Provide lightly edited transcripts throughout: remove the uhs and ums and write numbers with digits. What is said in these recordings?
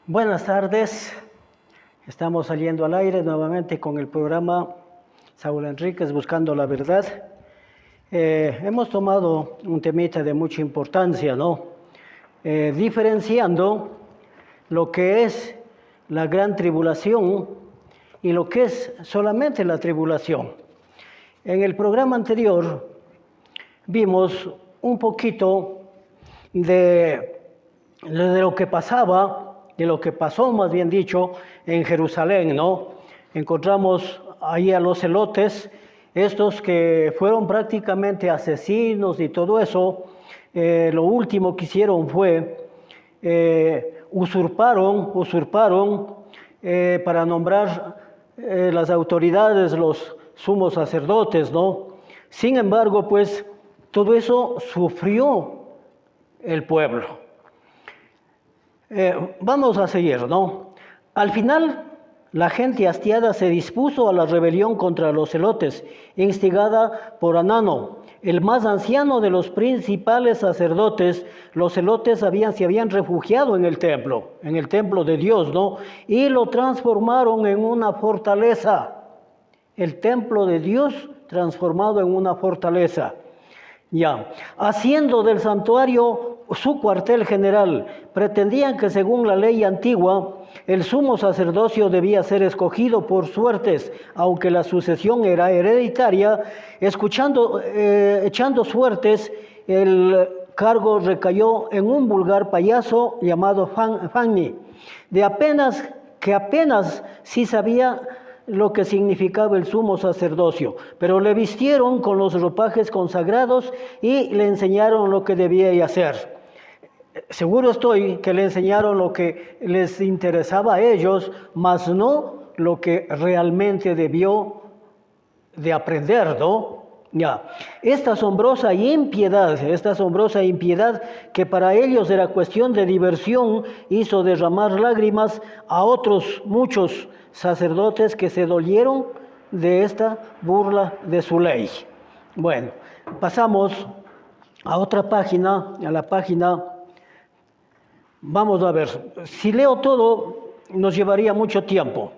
Buenas tardes, estamos saliendo al aire nuevamente con el programa Saúl Enríquez Buscando la Verdad. Hemos tomado un temita de mucha importancia, ¿no? Diferenciando lo que es la gran tribulación y lo que es solamente la tribulación. En el programa anterior vimos un poquito de lo que pasaba, de lo que pasó, más bien dicho, en Jerusalén, ¿no? Encontramos ahí a los celotes, estos que fueron prácticamente asesinos y todo eso. Lo último que hicieron fue usurparon para nombrar las autoridades, los sumos sacerdotes, ¿no? Sin embargo, pues, todo eso sufrió el pueblo. Vamos a seguir, ¿no? Al final, la gente hastiada se dispuso a la rebelión contra los celotes, instigada por Anano, el más anciano de los principales sacerdotes. Los celotes se habían refugiado en el templo de Dios, ¿no? Y lo transformaron en una fortaleza. El templo de Dios transformado en una fortaleza. Ya, haciendo del santuario su cuartel general, pretendían que según la ley antigua, el sumo sacerdocio debía ser escogido por suertes, aunque la sucesión era hereditaria. Echando suertes, el cargo recayó en un vulgar payaso llamado Fanny, que apenas sí sabía lo que significaba el sumo sacerdocio, pero le vistieron con los ropajes consagrados y le enseñaron lo que debía hacer. Seguro estoy que le enseñaron lo que les interesaba a ellos, mas no lo que realmente debió de aprender, ¿no? Ya, esta asombrosa impiedad que para ellos era cuestión de diversión, hizo derramar lágrimas a otros muchos sacerdotes que se dolieron de esta burla de su ley. Bueno, pasamos a otra página, a la página. Vamos a ver, si leo todo nos llevaría mucho tiempo.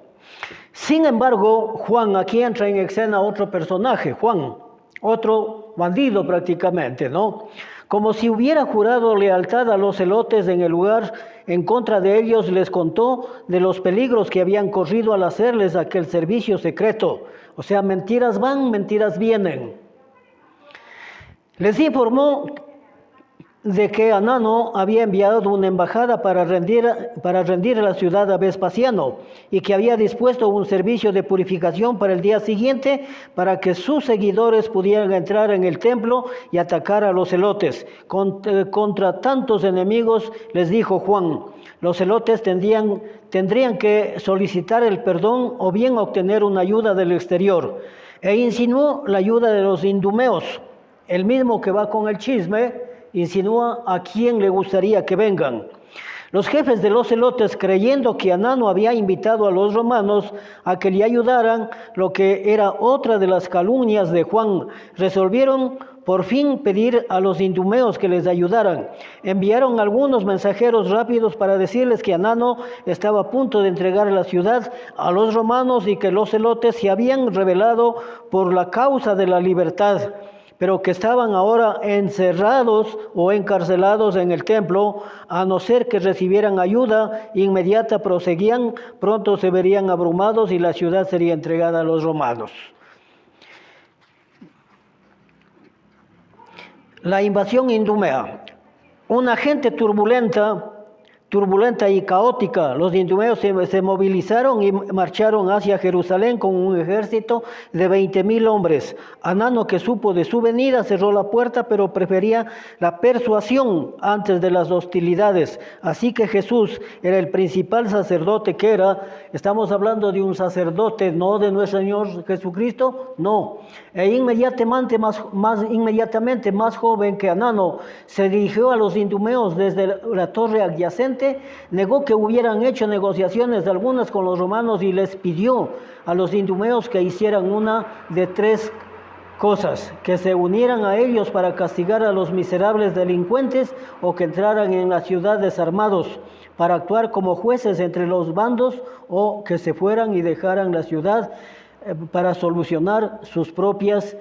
Sin embargo, Juan, aquí entra en escena otro personaje, Juan, otro bandido prácticamente, ¿no? Como si hubiera jurado lealtad a los celotes en el lugar, en contra de ellos les contó de los peligros que habían corrido al hacerles aquel servicio secreto. O sea, mentiras van, mentiras vienen. Les informó de que Anano había enviado una embajada para rendir la ciudad a Vespasiano y que había dispuesto un servicio de purificación para el día siguiente para que sus seguidores pudieran entrar en el templo y atacar a los celotes. Contra tantos enemigos, les dijo Juan, los celotes tendrían que solicitar el perdón o bien obtener una ayuda del exterior. E insinuó la ayuda de los idumeos, el mismo que va con el chisme. Insinúa a quién le gustaría que vengan. Los jefes de los celotes, creyendo que Anano había invitado a los romanos a que le ayudaran, lo que era otra de las calumnias de Juan, resolvieron por fin pedir a los idumeos que les ayudaran. Enviaron algunos mensajeros rápidos para decirles que Anano estaba a punto de entregar la ciudad a los romanos y que los celotes se habían rebelado por la causa de la libertad, pero que estaban ahora encerrados o encarcelados en el templo, a no ser que recibieran ayuda inmediata, proseguían, pronto se verían abrumados y la ciudad sería entregada a los romanos. La invasión idumea. Una gente turbulenta y caótica, los idumeos se movilizaron y marcharon hacia Jerusalén con un ejército de 20,000 hombres. Anano, que supo de su venida, cerró la puerta, pero prefería la persuasión antes de las hostilidades. Así que Jesús era el principal sacerdote que era. Estamos hablando de un sacerdote, no de nuestro Señor Jesucristo, no. E inmediatamente más joven que Anano, se dirigió a los idumeos desde la torre adyacente, negó que hubieran hecho negociaciones algunas con los romanos y les pidió a los idumeos que hicieran una de 3 cosas: que se unieran a ellos para castigar a los miserables delincuentes, o que entraran en la ciudad desarmados para actuar como jueces entre los bandos, o que se fueran y dejaran la ciudad para solucionar sus propias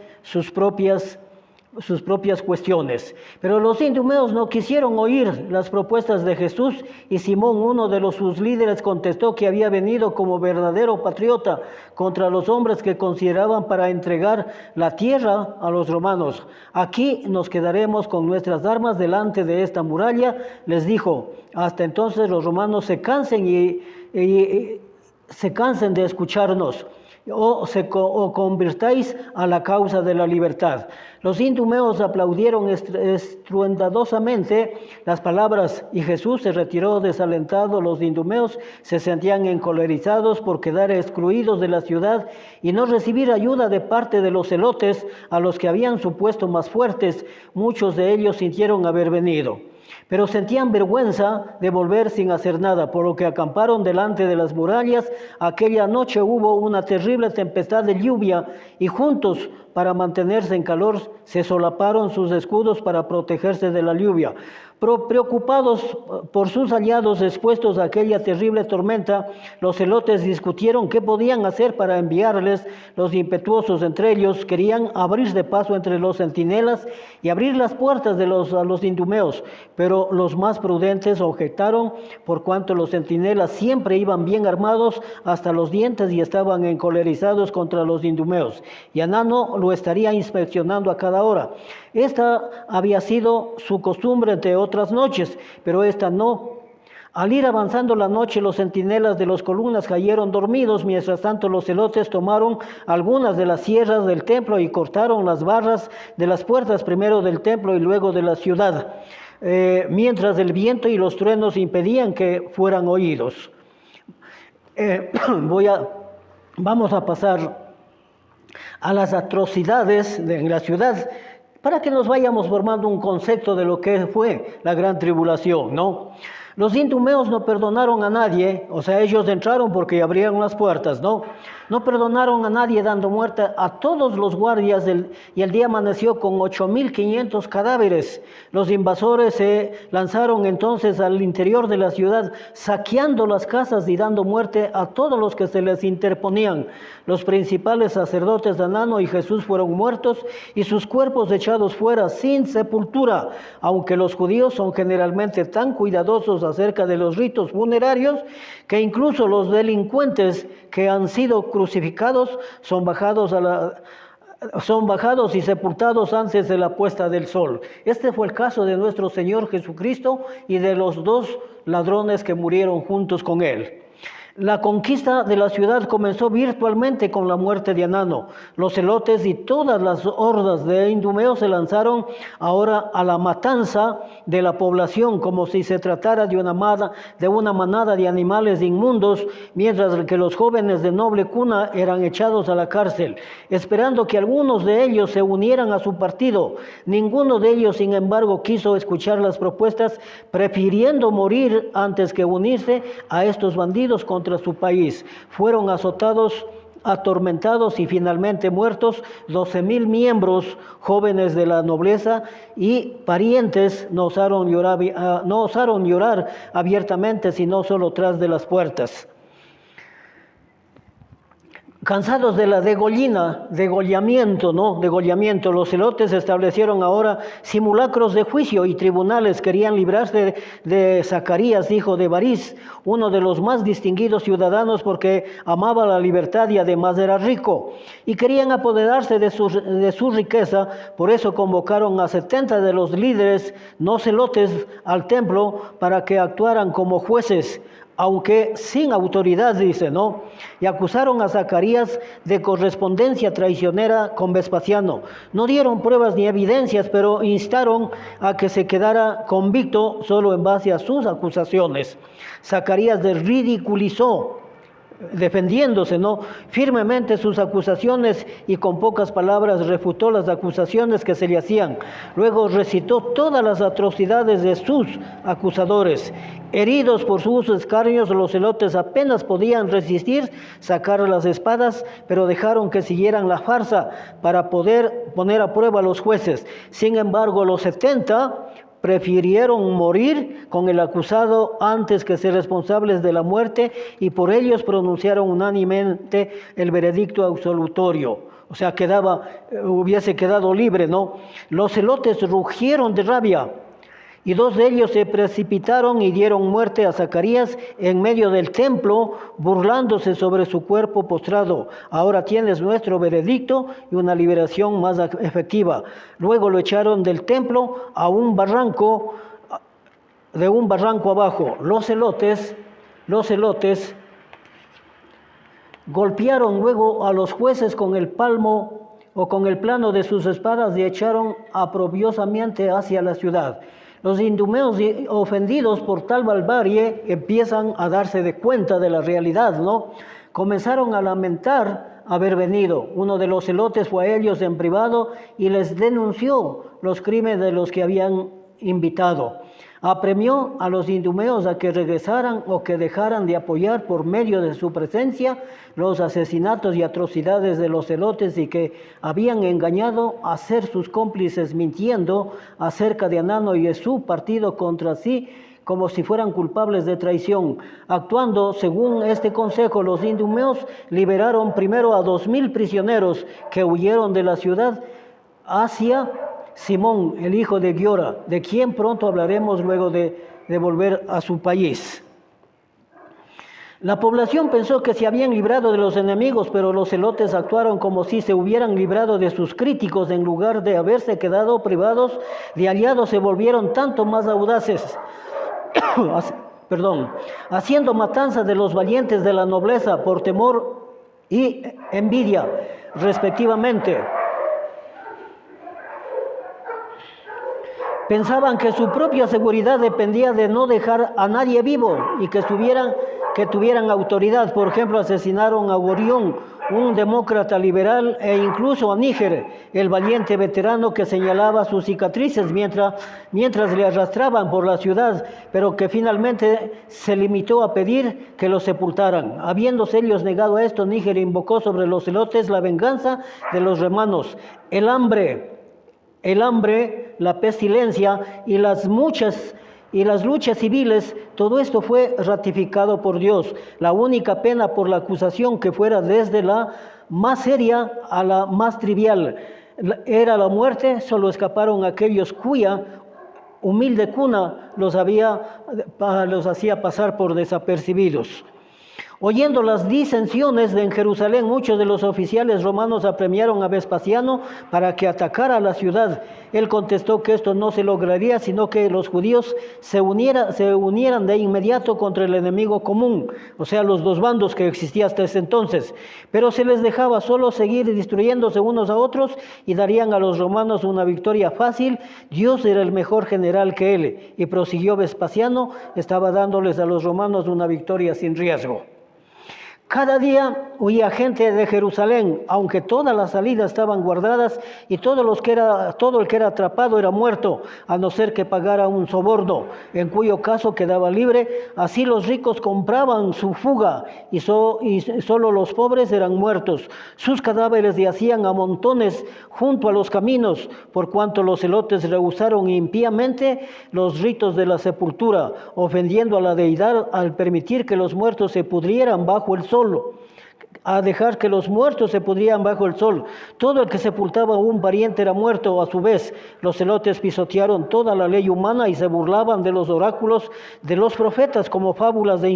cuestiones. Pero los idumeos no quisieron oír las propuestas de Jesús, y Simón, uno de sus líderes, contestó que había venido como verdadero patriota contra los hombres que consideraban para entregar la tierra a los romanos. Aquí nos quedaremos con nuestras armas delante de esta muralla, les dijo, hasta entonces los romanos se cansen de escucharnos, o convirtáis a la causa de la libertad. Los idumeos aplaudieron estruendosamente las palabras, y Jesús se retiró desalentado. Los idumeos se sentían encolerizados por quedar excluidos de la ciudad y no recibir ayuda de parte de los celotes, a los que habían supuesto más fuertes. Muchos de ellos sintieron haber venido, pero sentían vergüenza de volver sin hacer nada, por lo que acamparon delante de las murallas. Aquella noche hubo una terrible tempestad de lluvia, y juntos, para mantenerse en calor, se solaparon sus escudos para protegerse de la lluvia. Preocupados por sus aliados expuestos a aquella terrible tormenta, los celotes discutieron qué podían hacer para enviarles. Los impetuosos entre ellos querían abrir de paso entre los centinelas y abrir las puertas a los idumeos, pero los más prudentes objetaron, por cuanto los centinelas siempre iban bien armados hasta los dientes y estaban encolerizados contra los idumeos, y Anano lo estaría inspeccionando a cada hora. Esta había sido su costumbre entre otras noches, pero esta no. Al ir avanzando la noche, los centinelas de las columnas cayeron dormidos. Mientras tanto, los celotes tomaron algunas de las sierras del templo y cortaron las barras de las puertas, primero del templo y luego de la ciudad, mientras el viento y los truenos impedían que fueran oídos. Vamos a pasar a las atrocidades en la ciudad, para que nos vayamos formando un concepto de lo que fue la gran tribulación, ¿no? Los idumeos no perdonaron a nadie, o sea, ellos entraron porque abrieron las puertas, ¿no? No perdonaron a nadie, dando muerte a todos los guardias, y el día amaneció con 8.500 cadáveres. Los invasores se lanzaron entonces al interior de la ciudad, saqueando las casas y dando muerte a todos los que se les interponían. Los principales sacerdotes de Anano y Jesús fueron muertos y sus cuerpos echados fuera sin sepultura. Aunque los judíos son generalmente tan cuidadosos acerca de los ritos funerarios, que incluso los delincuentes que han sido crucificados son bajados y sepultados antes de la puesta del sol. Este fue el caso de nuestro Señor Jesucristo y de los dos ladrones que murieron juntos con él. La conquista de la ciudad comenzó virtualmente con la muerte de Anano. Los celotes y todas las hordas de idumeos se lanzaron ahora a la matanza de la población, como si se tratara de una manada de animales inmundos, mientras que los jóvenes de noble cuna eran echados a la cárcel, esperando que algunos de ellos se unieran a su partido. Ninguno de ellos, sin embargo, quiso escuchar las propuestas, prefiriendo morir antes que unirse a estos bandidos contra su país. Fueron azotados, atormentados y finalmente muertos 12.000 miembros jóvenes de la nobleza y parientes. No osaron llorar abiertamente, sino solo tras de las puertas. Cansados de la degollamiento, los celotes establecieron ahora simulacros de juicio y tribunales. Querían librarse de Zacarías, hijo de Barís, uno de los más distinguidos ciudadanos, porque amaba la libertad y además era rico, y querían apoderarse de su riqueza. Por eso convocaron a 70 de los líderes no celotes al templo para que actuaran como jueces, aunque sin autoridad, dice, ¿no? Y acusaron a Zacarías de correspondencia traicionera con Vespasiano. No dieron pruebas ni evidencias, pero instaron a que se quedara convicto solo en base a sus acusaciones. Zacarías ridiculizó defendiéndose, ¿no?, firmemente sus acusaciones y con pocas palabras refutó las acusaciones que se le hacían. Luego recitó todas las atrocidades de sus acusadores. Heridos por sus escarnios, los celotes apenas podían resistir sacar las espadas, pero dejaron que siguieran la farsa para poder poner a prueba a los jueces. Sin embargo, los 70 prefirieron morir con el acusado antes que ser responsables de la muerte, y por ellos pronunciaron unánimemente el veredicto absolutorio. O sea, hubiese quedado libre, ¿no? Los celotes rugieron de rabia, y 2 de ellos se precipitaron y dieron muerte a Zacarías en medio del templo, burlándose sobre su cuerpo postrado. Ahora tienes nuestro veredicto y una liberación más efectiva. Luego lo echaron del templo a un barranco, de un barranco abajo. Los celotes golpearon luego a los jueces con el palmo o con el plano de sus espadas y echaron oprobiosamente hacia la ciudad. Los idumeos, ofendidos por tal barbarie, empiezan a darse de cuenta de la realidad, ¿no? Comenzaron a lamentar haber venido. Uno de los celotes fue a ellos en privado y les denunció los crímenes de los que habían invitado. Apremió a los idumeos a que regresaran o que dejaran de apoyar por medio de su presencia los asesinatos y atrocidades de los celotes, y que habían engañado a ser sus cómplices, mintiendo acerca de Anano y de su partido contra sí, como si fueran culpables de traición. Actuando según este consejo, los idumeos liberaron primero a 2,000 prisioneros que huyeron de la ciudad hacia Simón, el hijo de Giora, de quien pronto hablaremos luego de volver a su país. La población pensó que se habían librado de los enemigos, pero los celotes actuaron como si se hubieran librado de sus críticos. En lugar de haberse quedado privados de aliados, se volvieron tanto más audaces, haciendo matanza de los valientes de la nobleza por temor y envidia, respectivamente. Pensaban que su propia seguridad dependía de no dejar a nadie vivo y que tuvieran autoridad. Por ejemplo, asesinaron a Gorión, un demócrata liberal, e incluso a Níger, el valiente veterano que señalaba sus cicatrices mientras le arrastraban por la ciudad, pero que finalmente se limitó a pedir que lo sepultaran. Habiéndose ellos negado a esto, Níger invocó sobre los celotes la venganza de los romanos. El hambre, la pestilencia y las luchas civiles, todo esto fue ratificado por Dios. La única pena por la acusación, que fuera desde la más seria a la más trivial, era la muerte. Solo escaparon aquellos cuya humilde cuna los hacía pasar por desapercibidos. Oyendo las disensiones en Jerusalén, muchos de los oficiales romanos apremiaron a Vespasiano para que atacara la ciudad. Él contestó que esto no se lograría, sino que los judíos se unieran de inmediato contra el enemigo común, o sea, los 2 bandos que existían hasta ese entonces. Pero se les dejaba solo seguir destruyéndose unos a otros y darían a los romanos una victoria fácil. Dios era el mejor general que él, y prosiguió Vespasiano, estaba dándoles a los romanos una victoria sin riesgo. Cada día huía gente de Jerusalén, aunque todas las salidas estaban guardadas, y todo el que era atrapado era muerto, a no ser que pagara un soborno, en cuyo caso quedaba libre. Así los ricos compraban su fuga, y solo los pobres eran muertos. Sus cadáveres yacían a montones junto a los caminos, por cuanto los celotes rehusaron impíamente los ritos de la sepultura, ofendiendo a la deidad al permitir que los muertos se pudrieran bajo el sol. A dejar que los muertos se pudrieran bajo el sol. Todo el que sepultaba a un pariente era muerto a su vez. Los celotes pisotearon toda la ley humana y se burlaban de los oráculos de los profetas como fábulas de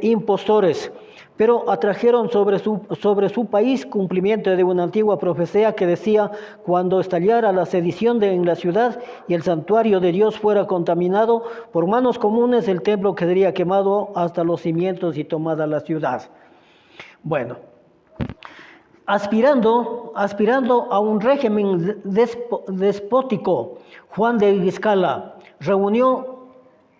impostores. Pero atrajeron sobre su país cumplimiento de una antigua profecía que decía: cuando estallara la sedición en la ciudad y el santuario de Dios fuera contaminado por manos comunes, el templo quedaría quemado hasta los cimientos y tomada la ciudad. Bueno, aspirando a un régimen despótico, Juan de Escala reunió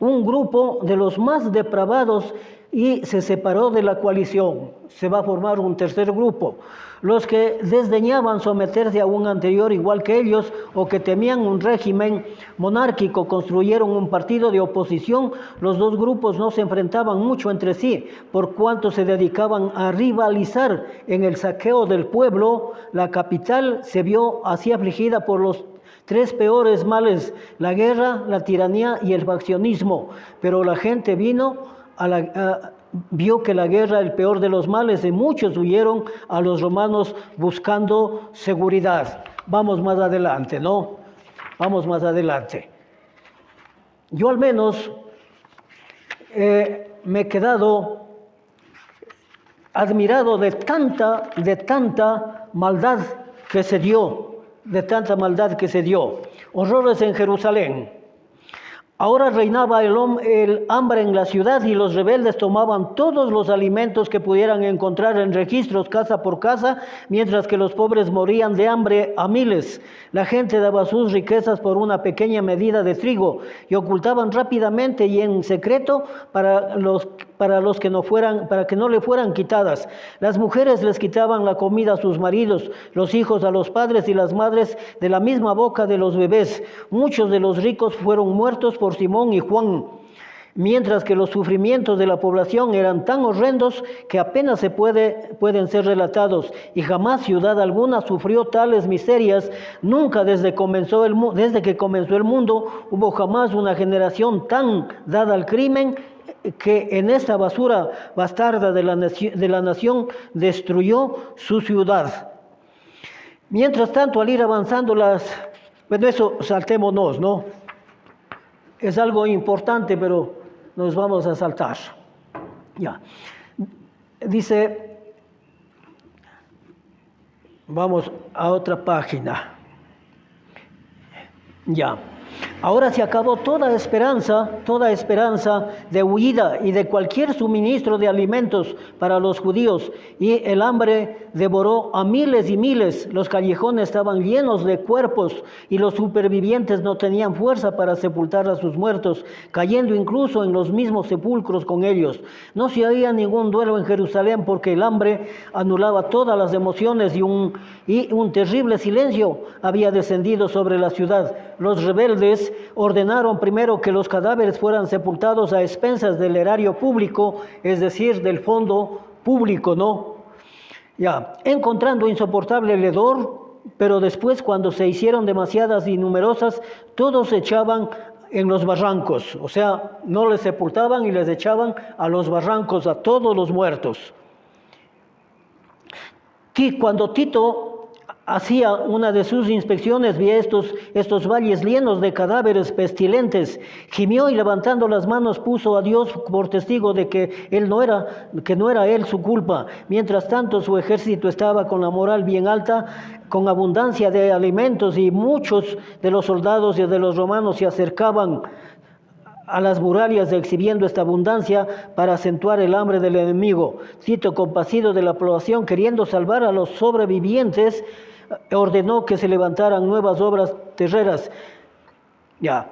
un grupo de los más depravados y se separó de la coalición. Se va a formar un tercer grupo. Los que desdeñaban someterse a un anterior igual que ellos o que temían un régimen monárquico construyeron un partido de oposición. Los dos grupos no se enfrentaban mucho entre sí, por cuanto se dedicaban a rivalizar en el saqueo del pueblo. La capital se vio así afligida por los tres peores males: la guerra, la tiranía y el faccionismo. Pero la gente vio que la guerra es el peor de los males y muchos huyeron a los romanos buscando seguridad. Vamos más adelante, ¿no? Vamos más adelante. Yo al menos me he quedado admirado de tanta maldad que se dio, Horrores en Jerusalén. Ahora reinaba el hambre en la ciudad y los rebeldes tomaban todos los alimentos que pudieran encontrar en registros casa por casa, mientras que los pobres morían de hambre a miles. La gente daba sus riquezas por una pequeña medida de trigo y ocultaban rápidamente y en secreto para que no le fueran quitadas. Las mujeres les quitaban la comida a sus maridos, los hijos a los padres y las madres de la misma boca de los bebés. Muchos de los ricos fueron muertos por Simón y Juan, mientras que los sufrimientos de la población eran tan horrendos que apenas pueden ser relatados, y jamás ciudad alguna sufrió tales miserias. Nunca desde que comenzó el mundo hubo jamás una generación tan dada al crimen que en esta basura bastarda de la nación destruyó su ciudad. Mientras tanto, al ir avanzando eso saltémonos, ¿no? Es algo importante, pero nos vamos a saltar. Ya. Dice, vamos a otra página. Ya. Ahora se acabó toda esperanza de huida y de cualquier suministro de alimentos para los judíos, y el hambre devoró a miles y miles. Los callejones estaban llenos de cuerpos y los supervivientes no tenían fuerza para sepultar a sus muertos, cayendo incluso en los mismos sepulcros con ellos. No se oía ningún duelo en Jerusalén porque el hambre anulaba todas las emociones y un terrible silencio había descendido sobre la ciudad. Los rebeldes ordenaron primero que los cadáveres fueran sepultados a expensas del erario público, es decir, del fondo público, ¿no? Ya, encontrando insoportable el hedor, pero después, cuando se hicieron demasiadas y numerosas, todos se echaban en los barrancos, o sea, no les sepultaban y les echaban a los barrancos a todos los muertos. Cuando Tito hacía una de sus inspecciones, vi estos valles llenos de cadáveres pestilentes, gimió y levantando las manos puso a Dios por testigo de que no era él su culpa. Mientras tanto, su ejército estaba con la moral bien alta, con abundancia de alimentos, y muchos de los soldados y de los romanos se acercaban a las murallas exhibiendo esta abundancia para acentuar el hambre del enemigo. Tito, compasivo de la población, queriendo salvar a los sobrevivientes, ordenó que se levantaran nuevas obras terreras. Ya,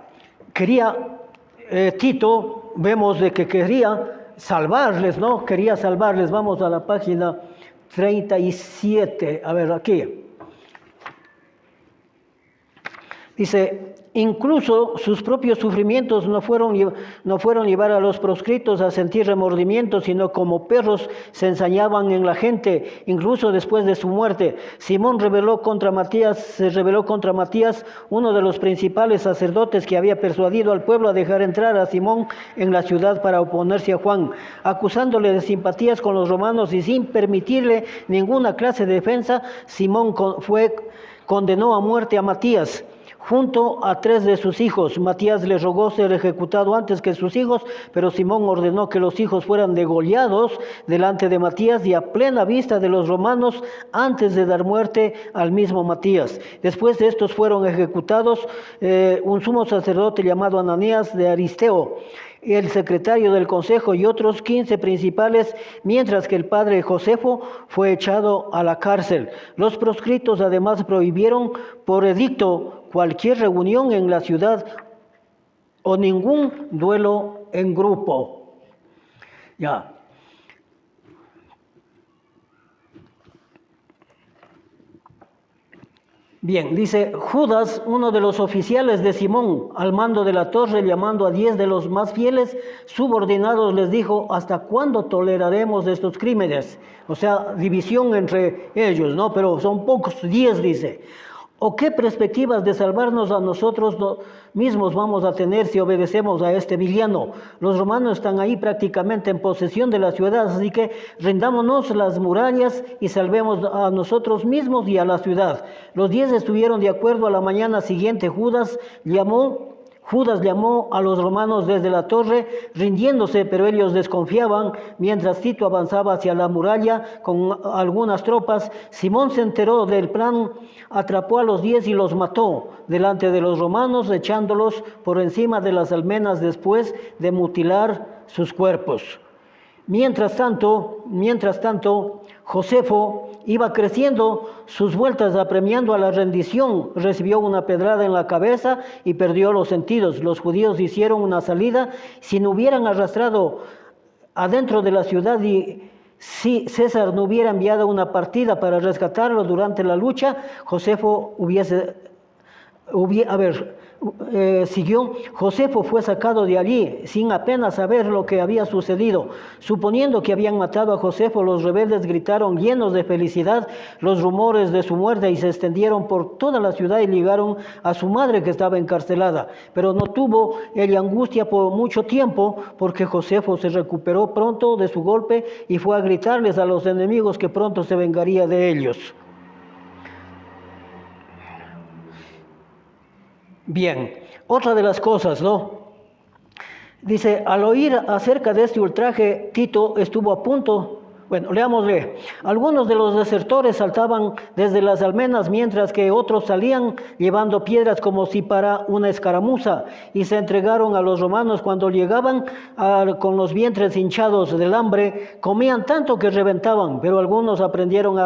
Tito, vemos de que quería salvarles, ¿no? Quería salvarles. Vamos a la página 37, a ver aquí. Dice, incluso sus propios sufrimientos no fueron llevar a los proscritos a sentir remordimiento, sino como perros se ensañaban en la gente, incluso después de su muerte. Simón se rebeló contra Matías, uno de los principales sacerdotes que había persuadido al pueblo a dejar entrar a Simón en la ciudad para oponerse a Juan, acusándole de simpatías con los romanos y sin permitirle ninguna clase de defensa. Simón condenó a muerte a Matías junto a 3 de sus hijos. Matías le rogó ser ejecutado antes que sus hijos, pero Simón ordenó que los hijos fueran degollados delante de Matías y a plena vista de los romanos antes de dar muerte al mismo Matías. Después de estos fueron ejecutados un sumo sacerdote llamado Ananías de Aristeo, el secretario del consejo, y otros 15 principales, mientras que el padre Josefo fue echado a la cárcel. Los proscritos además prohibieron por edicto cualquier reunión en la ciudad o ningún duelo en grupo. Ya. Bien, dice Judas, uno de los oficiales de Simón, al mando de la torre, llamando a 10 de los más fieles subordinados, les dijo: ¿hasta cuándo toleraremos estos crímenes? O sea, división entre ellos, ¿no? Pero son pocos, 10 dice. ¿O qué perspectivas de salvarnos a nosotros mismos vamos a tener si obedecemos a este villano? Los romanos están ahí prácticamente en posesión de la ciudad, así que rindámonos las murallas y salvemos a nosotros mismos y a la ciudad. Los 10 estuvieron de acuerdo. A la mañana siguiente Judas llamó a los romanos desde la torre, rindiéndose, pero ellos desconfiaban. Mientras Tito avanzaba hacia la muralla con algunas tropas, Simón se enteró del plan, atrapó a los 10 y los mató delante de los romanos, echándolos por encima de las almenas después de mutilar sus cuerpos. Mientras tanto, Josefo iba creciendo sus vueltas, apremiando a la rendición. Recibió una pedrada en la cabeza y perdió los sentidos. Los judíos hicieron una salida. Si no hubieran arrastrado adentro de la ciudad y si César no hubiera enviado una partida para rescatarlo durante la lucha, Josefo siguió. Josefo fue sacado de allí sin apenas saber lo que había sucedido. Suponiendo que habían matado a Josefo, los rebeldes gritaron llenos de felicidad los rumores de su muerte y se extendieron por toda la ciudad y llegaron a su madre, que estaba encarcelada. Pero no tuvo ella angustia por mucho tiempo, porque Josefo se recuperó pronto de su golpe y fue a gritarles a los enemigos que pronto se vengaría de ellos. Bien, otra de las cosas, ¿no? Dice, al oír acerca de este ultraje, Tito estuvo a punto. Bueno, leámosle. Algunos de los desertores saltaban desde las almenas, mientras que otros salían llevando piedras como si para una escaramuza, y se entregaron a los romanos. Cuando llegaban con los vientres hinchados del hambre, comían tanto que reventaban, pero algunos aprendieron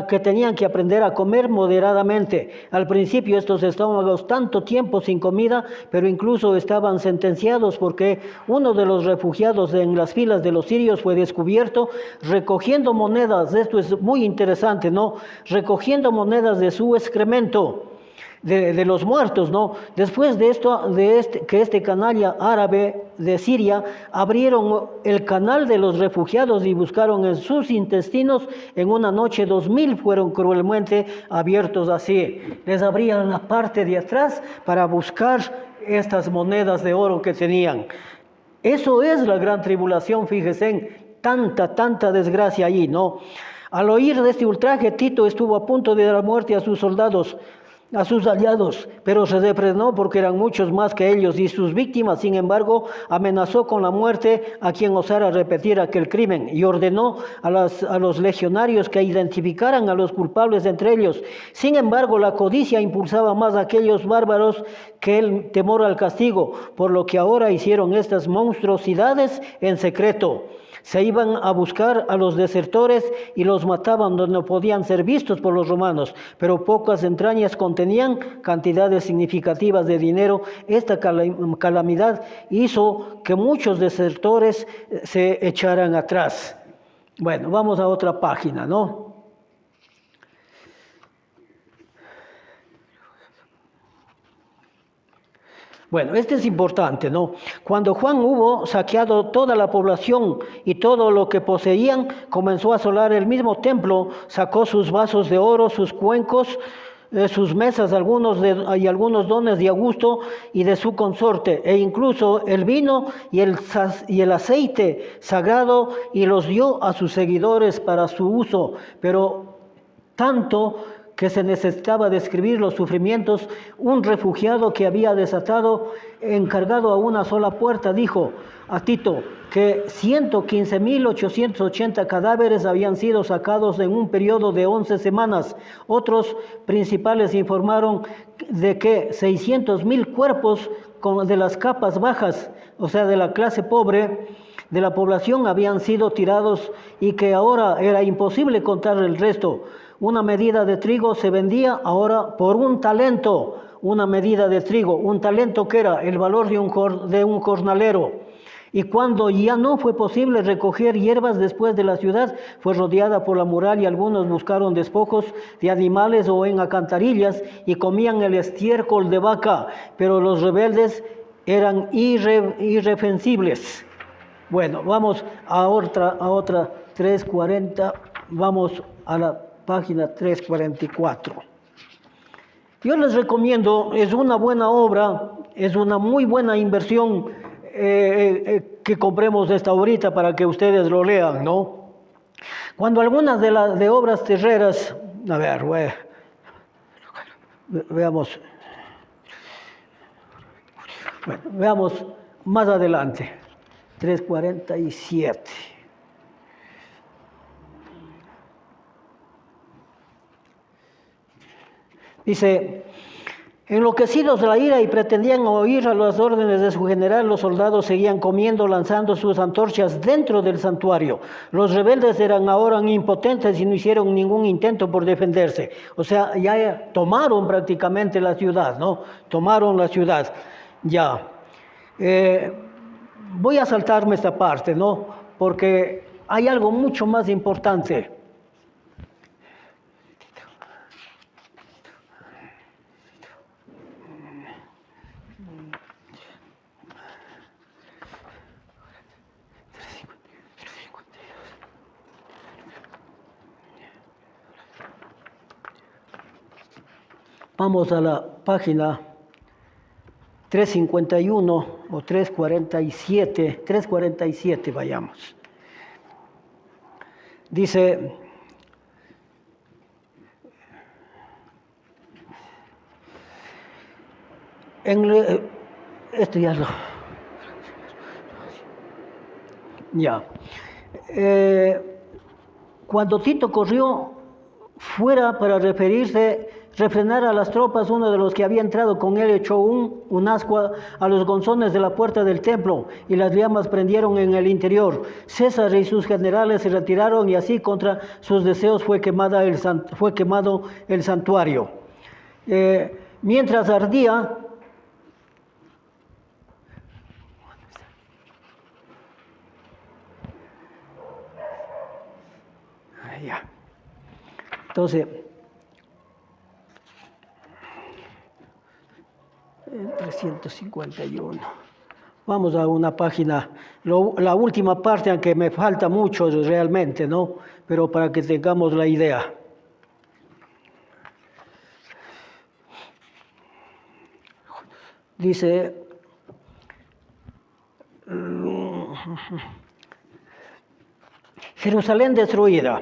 que tenían que aprender a comer moderadamente. Al principio estos estómagos tanto tiempo sin comida, pero incluso estaban sentenciados, porque uno de los refugiados en las filas de los sirios fue descubierto recogiendo monedas. Esto es muy interesante, ¿no? Recogiendo monedas de su excremento, de los muertos, ¿no? Después de esto, que este canalla árabe de Siria abrieron el canal de los refugiados y buscaron en sus intestinos, en una noche 2000 fueron cruelmente abiertos así. Les abrían la parte de atrás para buscar estas monedas de oro que tenían. Eso es la gran tribulación, fíjense, tanta desgracia allí, ¿no? Al oír de este ultraje, Tito estuvo a punto de dar muerte a sus soldados, a sus aliados, pero se refrenó porque eran muchos más que ellos, y sus víctimas, sin embargo, amenazó con la muerte a quien osara repetir aquel crimen, y ordenó a los legionarios que identificaran a los culpables entre ellos. Sin embargo, la codicia impulsaba más a aquellos bárbaros que el temor al castigo, por lo que ahora hicieron estas monstruosidades en secreto. Se iban a buscar a los desertores y los mataban donde no podían ser vistos por los romanos, pero pocas entrañas contenían cantidades significativas de dinero. Esta calamidad hizo que muchos desertores se echaran atrás. Bueno, vamos a otra página, ¿no? Bueno, este es importante, ¿no? Cuando Juan hubo saqueado toda la población y todo lo que poseían, comenzó a asolar el mismo templo, sacó sus vasos de oro, sus cuencos, sus mesas, y algunos dones de Augusto y de su consorte, e incluso el vino y el aceite sagrado, y los dio a sus seguidores para su uso. Pero tanto que se necesitaba describir los sufrimientos, un refugiado que había desatado, encargado a una sola puerta, dijo a Tito que 115.880 cadáveres habían sido sacados en un periodo de 11 semanas. Otros principales informaron de que 600.000 cuerpos de las capas bajas, o sea, de la clase pobre de la población, habían sido tirados, y que ahora era imposible contar el resto. Una medida de trigo se vendía ahora por 1 talento. una medida de trigo, un talento que era el valor de un jornalero. Y cuando ya no fue posible recoger hierbas después de la ciudad, fue rodeada por la muralla, y algunos buscaron despojos de animales o en alcantarillas y comían el estiércol de vaca, pero los rebeldes eran irrefensibles. Bueno, vamos a otra 340, vamos a la página 344. Yo les recomiendo, es una buena obra, es una muy buena inversión que compremos esta ahorita para que ustedes lo lean, ¿no? Cuando algunas de obras terreras, a ver, veamos, bueno, veamos más adelante, 347. Dice: enloquecidos de la ira y pretendían oír a las órdenes de su general, los soldados seguían comiendo, lanzando sus antorchas dentro del santuario. Los rebeldes eran ahora impotentes y no hicieron ningún intento por defenderse. O sea, ya tomaron prácticamente la ciudad, ¿no? Tomaron la ciudad, ya. Voy a saltarme esta parte, ¿no? Porque hay algo mucho más importante. Vamos a la página 351 o 347, vayamos. Dice: esto ya lo... Ya. Cuando Tito corrió fuera para refrenar a las tropas, uno de los que había entrado con él echó un ascua a los gonzones de la puerta del templo y las llamas prendieron en el interior. César y sus generales se retiraron y así contra sus deseos fue quemado el santuario. Mientras ardía, ya. Entonces, 351. Vamos a una página, la última parte, aunque me falta mucho realmente, ¿no? Pero para que tengamos la idea. Dice: Jerusalén destruida.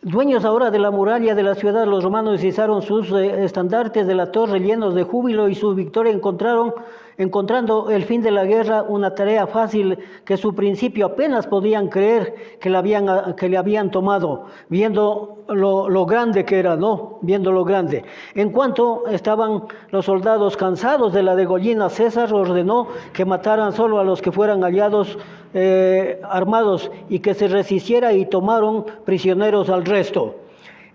Dueños ahora de la muralla de la ciudad, los romanos izaron sus estandartes de la torre llenos de júbilo y su victoria encontrando el fin de la guerra una tarea fácil que su principio apenas podían creer que le habían tomado, viendo lo grande que era, ¿no? Viendo lo grande. En cuanto estaban los soldados cansados de la degollina, César ordenó que mataran solo a los que fueran aliados armados y que se resistiera, y tomaron prisioneros al resto.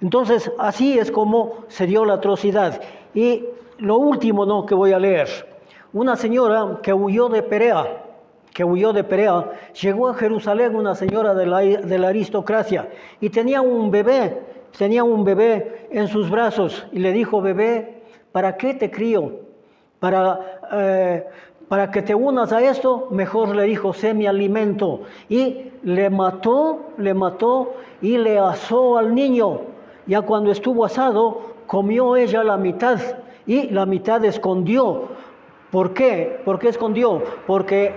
Entonces, así es como se dio la atrocidad. Y lo último, ¿no?, que voy a leer. Una señora que huyó de Perea, llegó a Jerusalén, una señora de la aristocracia, y tenía un bebé en sus brazos, y le dijo: bebé, ¿para qué te crío? Para que te unas a esto, mejor, le dijo, sé mi alimento. Y le mató y le asó al niño. Ya cuando estuvo asado, comió ella la mitad y la mitad escondió. ¿Por qué? ¿Por qué escondió? Porque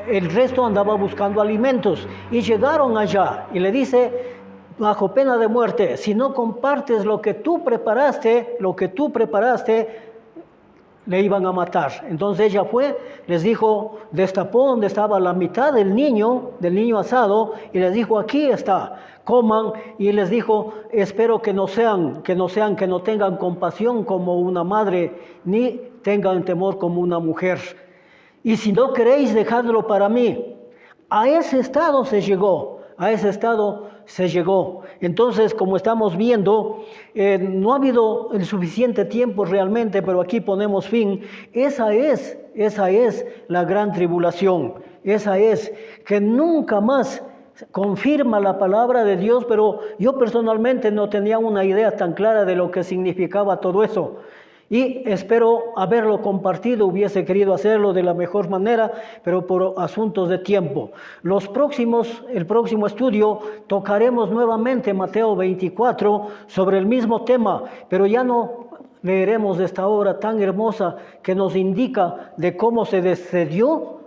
el resto andaba buscando alimentos. Y llegaron allá y le dice, bajo pena de muerte, si no compartes lo que tú preparaste, le iban a matar. Entonces ella fue, les dijo, destapó donde estaba la mitad del niño asado, y les dijo: aquí está, coman. Y les dijo: espero que no tengan compasión como una madre, ni tengan temor como una mujer. Y si no queréis, dejadlo para mí. A ese estado se llegó, a ese estado se llegó. Entonces, como estamos viendo, no ha habido el suficiente tiempo realmente, pero aquí ponemos fin. Esa es la gran tribulación. Esa es, que nunca más confirma la palabra de Dios, pero yo personalmente no tenía una idea tan clara de lo que significaba todo eso. Y espero haberlo compartido, hubiese querido hacerlo de la mejor manera, pero por asuntos de tiempo. El próximo estudio tocaremos nuevamente Mateo 24 sobre el mismo tema, pero ya no leeremos esta obra tan hermosa que nos indica de cómo se desarrolló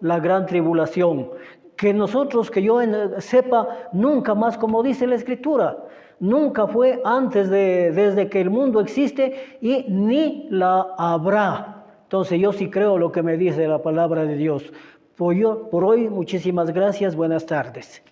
la gran tribulación. Que yo sepa, nunca más, como dice la Escritura, nunca fue desde que el mundo existe y ni la habrá. Entonces yo sí creo lo que me dice la palabra de Por hoy, muchísimas gracias, buenas tardes.